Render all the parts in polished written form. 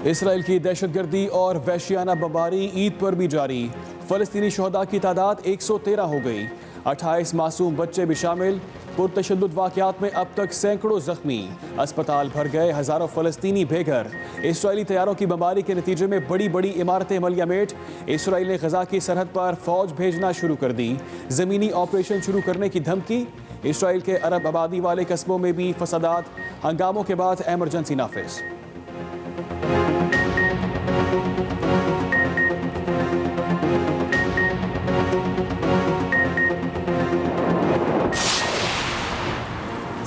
Israel की दहशतगर्दी और वहशियाना बमबारी ईद पर भी जारी। फलस्तीनी शहदा की तादाद 113 हो गई। 28 मासूम बच्चे भी शामिल। पुरतशद्दुद वाक़यात में अब तक सैकड़ों जख्मी। अस्पताल भर गए, हज़ारों फलस्तीनी बेघर। इसराइली तैयारों की बमबारी के नतीजे में बड़ी बड़ी इमारतें मलियामेट। इसराइल ने गजा की सरहद पर फौज भेजना शुरू कर दी। ज़मीनी ऑपरेशन शुरू करने की धमकी। इसराइल के अरब आबादी वाले कस्बों में भी फसादात। हंगामों के बाद एमरजेंसी नाफिज।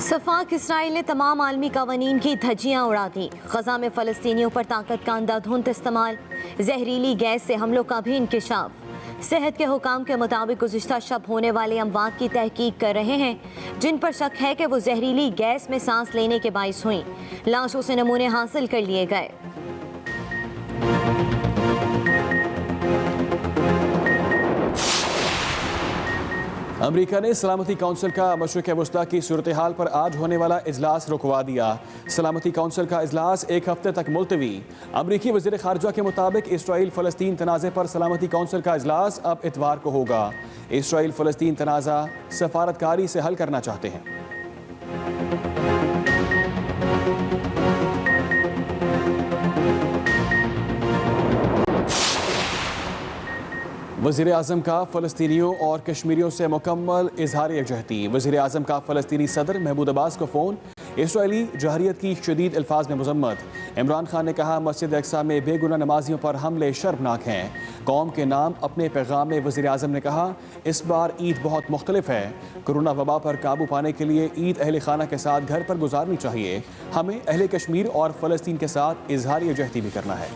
सफाक इसराइल ने तमाम आलमी कवानीन की धज्जियां उड़ा दी। गजा में फ़लस्तीनियों पर ताकत का अंधाधुंध इस्तेमाल। जहरीली गैस से हमलों का भी इंकिशाफ। सेहत के हुकाम के मुताबिक गुज़िश्ता शब होने वाले अमवात की तहकीक कर रहे हैं, जिन पर शक है कि वो जहरीली गैस में सांस लेने के बाइस हुई। लाशों से नमूने हासिल कर लिए गए। अमेरिका ने सलामती काउंसिल का मशरिक़ वस्ता की सूरत हाल पर आज होने वाला इजलास रुकवा दिया। सलामती काउंसिल का इजलास एक हफ्ते तक मुलतवी। अमरीकी वज़ीर ख़ारजा के मुताबिक इसराइल फ़लस्तीन तनाज़े पर सलामती काउंसिल का इजलास अब इतवार को होगा। इसराइल फ़लस्तीन तनाज़ा सफारतकारी से हल करना चाहते हैं। वज़ीर आज़म का फ़लस्तीनियों और कश्मीरियों से मुकम्मल इजहार यकजहती। वज़ीर आज़म का फ़लस्तीनी सदर महमूद अब्बास को फ़ोन। इसराइली जहरियत की शदीद अल्फाज में मज़म्मत। इमरान खान ने कहा, मस्जिद अक्सा में बेगुनाह नमाजियों पर हमले शर्मनाक हैं। कौम के नाम अपने पैगाम में वज़ीर आज़म ने कहा, इस बार ईद बहुत मुख्तलिफ है। कोरोना वबा पर काबू पाने के लिए ईद अहले खाना के साथ घर पर गुजारनी चाहिए। हमें अहले कश्मीर और फ़लस्तीन के साथ इजहार यकजहती भी करना है।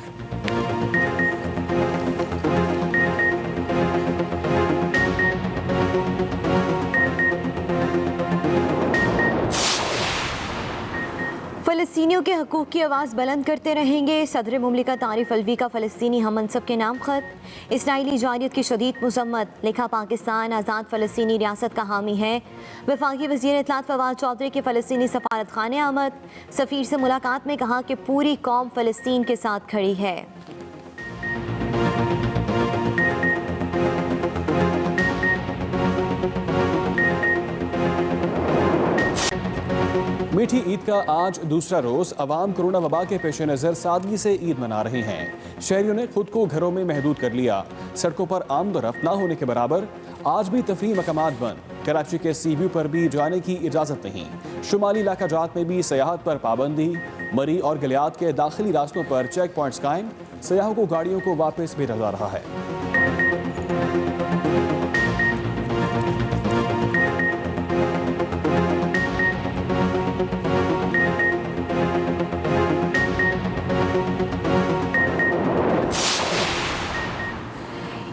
फ़लस्तीनियों के हकूक़ की आवाज़ बुलंद करते रहेंगे। सदर मुमलिकत आरिफ अलवी का फ़लस्तीनी हम मनसब के नाम ख़त। इसराइली जारियत की शदीद मज़म्मत। लिखा, पाकिस्तान आज़ाद फ़लस्तीनी रियासत का हामी है। वफाकी वज़ीर इत्तलात फवाद चौधरी की फ़लस्तीनी सफारत खाने आमद। सफ़ीर से मुलाकात में कहा कि पूरी कौम फ़लस्तीन के साथ खड़ी है। मीठी ईद का आज दूसरा रोज़। अवाम कोरोना वबा के पेश नज़र सादगी से ईद मना रहे हैं। शहरियों ने खुद को घरों में महदूद कर लिया। सड़कों पर आमदोरफ्त ना होने के बराबर। आज भी तफरीह मकामात बंद। कराची के सीव्यू पर भी जाने की इजाज़त नहीं। शुमाली इलाका जात में भी सयाहत पर पाबंदी। मरी और गलियात के दाखिली रास्तों पर चेक पॉइंट्स कायम। सयाहों को गाड़ियों को वापस भेजा जा रहा है।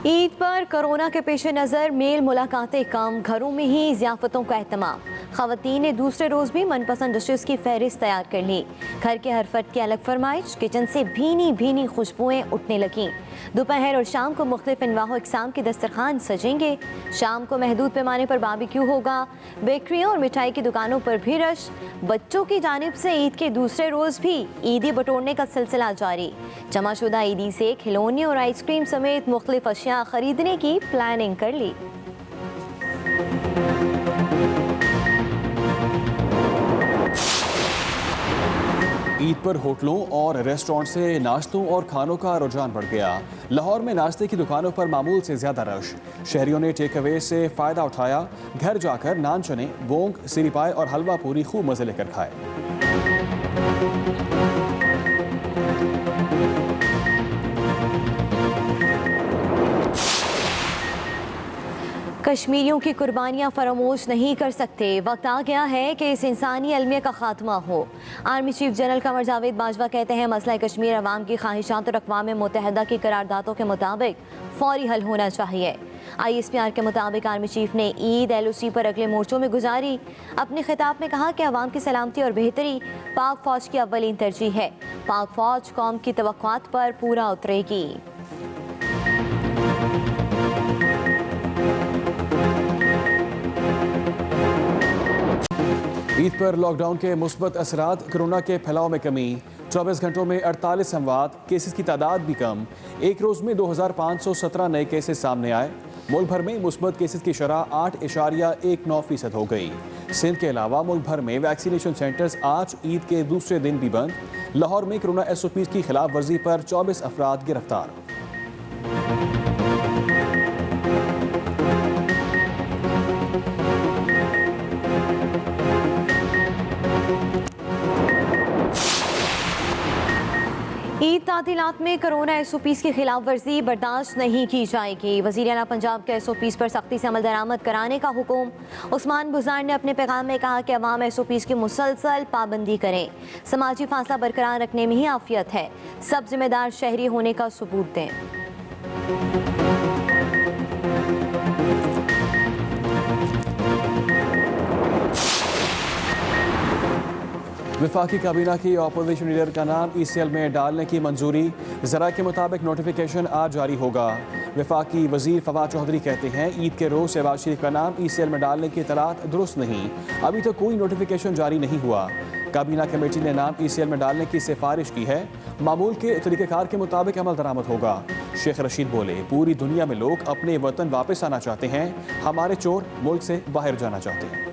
ईद पर कोरोना के पेश नज़र मेल मुलाकातें कम। घरों में ही ज़ियाफ़तों का एहतमाम। ख़वातीन ने दूसरे रोज़ भी मनपसंद डिशेज़ की फहरिस्त तैयार कर ली। घर के हर फर्द की अलग फरमाइश। किचन से भीनी भीनी खुशबुएँ उठने लगीं। दोपहर और शाम को मुख्तलिफ अनवाह इक़साम के दस्तरखान सजेंगे। शाम को महदूद पैमाने पर बारबेक्यू होगा। बेकरियों और मिठाई की दुकानों पर भी रश। बच्चों की जानिब से ईद के दूसरे रोज़ भी ईदी बटोरने का सिलसिला जारी। जमाशुदा ईदी से खिलौने और आइसक्रीम समेत मुख्तलिफ अशिया खरीदने की प्लानिंग कर ली। ईद पर होटलों और रेस्टोरेंट से नाश्तों और खानों का रुझान बढ़ गया। लाहौर में नाश्ते की दुकानों पर मामूल से ज़्यादा रश। शहरियों ने टेक अवे से फ़ायदा उठाया। घर जाकर नान चने, बोंग, सिरी पाए और हलवा पूरी खूब मज़े लेकर खाए। कश्मीरियों की कुर्बानियाँ फरामोश नहीं कर सकते। वक्त आ गया है कि इस इंसानी अलमिया का खात्मा हो। Army chief general Qamar Javed Bajwa कहते हैं, मसला कश्मीर अवाम की ख्वाहिशात और अक़वाम मुत्तहिदा की करारदादों के मुताबिक फौरी हल होना चाहिए। ISPR के मुताबिक आर्मी चीफ ने ईद LOC पर अगले मोर्चों में गुजारी। अपने खिताब में कहा कि अवाम की सलामती और बेहतरी पाक फ़ौज की अव्वलीन तरजीह है। पाक फ़ौज कौम की तवक्कुआत पर पूरा उतरेगी। ईद पर लॉकडाउन के मुस्बत असरात। कोरोना के फैलाव में कमी। 24 घंटों में 48 अमवात, केसेस की तादाद भी कम। एक रोज़ में 2517 नए केसेस सामने आए। मुल्क भर में मुस्बत केसेस की शरह 8.19% हो गई। सिंध के अलावा मुल्क भर में वैक्सीनेशन सेंटर्स आज ईद के दूसरे दिन भी बंद। लाहौर में कोरोना SOPs की खिलाफ वर्जी पर 24 अफराद गिरफ्तार। ईद तातीलात में कोरोना SOPs की खिलाफ वर्जी बर्दाश्त नहीं की जाएगी। वज़ीर आला पंजाब के SOPs पर सख्ती से अमल दरामद कराने का हुक्म। उस्मान बुज़दार ने अपने पैगाम में कहा कि अवाम SOPs की मुसलसल पाबंदी करें। समाजी फासला बरकरार रखने में ही आफियत है। सब जिम्मेदार शहरी होने का सबूत दें। वफाकी काबीना की अपोजिशन लीडर का नाम ECL में डालने की मंजूरी। ज़रा के मुताबिक नोटिफिकेशन आज जारी होगा। वफाकी वजीर फवाद चौधरी कहते हैं ईद के रोज़ शहबाज शरीफ का नाम ECL में डालने की इतलात दुरुस्त नहीं। अभी तो कोई नोटिफिकेशन जारी नहीं हुआ। काबीना कमेटी ने नाम ECL में डालने की सिफारिश की है। मामूल के तरीक़ेकार के मुताबिक अमल दरामद होगा। शेख रशीद बोले, पूरी दुनिया में लोग अपने वतन वापस आना चाहते हैं। हमारे चोर मुल्क से बाहर जाना चाहते हैं।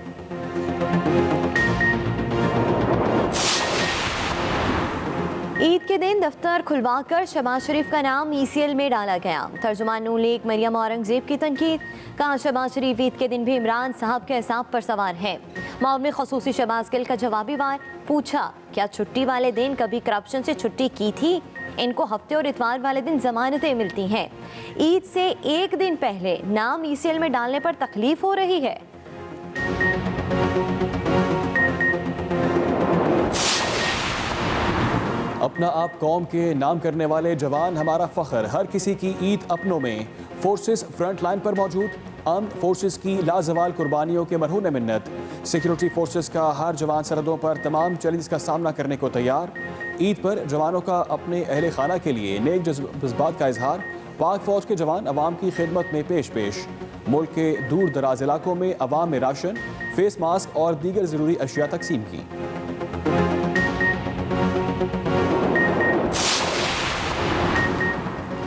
ईद के दिन दफ्तर खुलवाकर शहबाज शरीफ का नाम ECL में डाला गया। तर्जुमान नून लीग मरियम औरंगजेब की तनकीद। कहा शहबाज शरीफ ईद के दिन भी इमरान साहब के हिसाब पर सवार हैं। मामले खसूसी शहबाज गिल का जवाबी वार। पूछा, क्या छुट्टी वाले दिन कभी करप्शन से छुट्टी की थी? इनको हफ्ते और इतवार वाले दिन जमानतें मिलती हैं। ईद से एक दिन पहले नाम ECL में डालने पर तकलीफ हो रही है। अपना आप कौम के नाम करने वाले जवान हमारा फख्र। हर किसी की ईद अपनों में। फोर्सेस फ्रंट लाइन पर मौजूद। आर्म्ड फोर्सेस की लाजवाल कुर्बानियों के मरहून मिन्नत। सिक्योरिटी फोर्सेस का हर जवान सरहदों पर तमाम चैलेंज का सामना करने को तैयार। ईद पर जवानों का अपने अहले खाना के लिए नेक जज्बात का इजहार। पाक फौज के जवान अवाम की खिदमत में पेश। मुल्क के दूर दराज इलाकों में अवाम में राशन, फेस मास्क और दीगर ज़रूरी अशिया तकसीम की।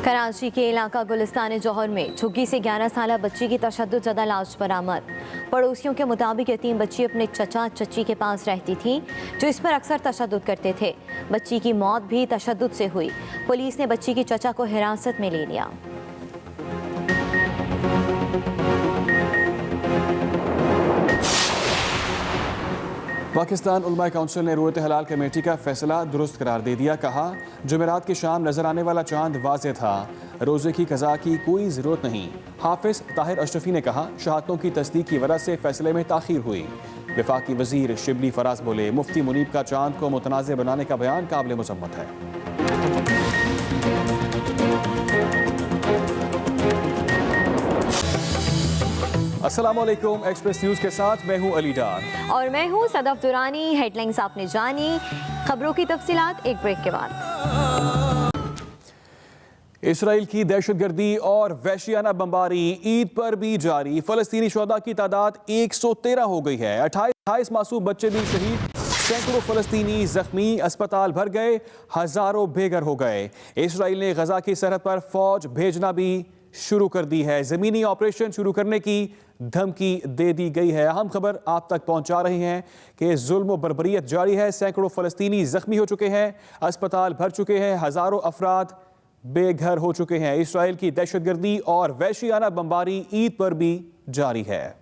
कराची के इलाका गुलिस्तान जौहर में झुग्गी से 11 साला बच्ची की तशद्दुद ज़दा लाश बरामद। पड़ोसियों के मुताबिक यतीम बच्ची अपने चचा चची के पास रहती थी, जो इस पर अक्सर तशद्दुद करते थे। बच्ची की मौत भी तशद्दुद से हुई। पुलिस ने बच्ची की चचा को हिरासत में ले लिया। पाकिस्तान उलमा काउंसिल ने रूयत हलाल कमेटी का फैसला दुरुस्त करार दे दिया। कहा, जुमेरात की शाम नजर आने वाला चांद वाज़ेह था। रोज़े की कज़ा की कोई ज़रूरत नहीं। हाफिज़ ताहिर अशरफी ने कहा, शहादतों की तस्दीक की वजह से फैसले में ताख़ीर हुई। वफाकी वज़ीर शिबली फराज बोले, मुफ्ती मुनीब का चांद को मुतनाज़ बनाने का बयान काबिल मुज़म्मत है। अस्सलामुअलैकुम। एक्सप्रेस न्यूज़ के साथ मैं हूं अली डार और मैं हूं सदफ दुरानी। हेडलाइंस आपने जानी, खबरों की तफसीलात एक ब्रेक के बाद। इसराइल की दहशतगर्दी और वहशियाना बमबारी ईद पर भी जारी। फलस्तीनी शोहदा की तादाद 113 हो गई है। 28 मासूम बच्चे भी शहीद, सैकड़ों फलस्तीनी जख्मी, अस्पताल भर गए, हजारों बेघर हो गए। इसराइल ने गजा की सरहद पर फौज भेजना भी शुरू कर दी है। जमीनी ऑपरेशन शुरू करने की धमकी दे दी गई है। अहम खबर आप तक पहुंचा रही हैं कि जुल्म व बर्बरियत जारी है। सैकड़ों फलस्तीनी जख्मी हो चुके हैं, अस्पताल भर चुके हैं, हजारों अफराद बेघर हो चुके हैं। इसराइल की दहशतगर्दी और वहशियाना बमबारी ईद पर भी जारी है।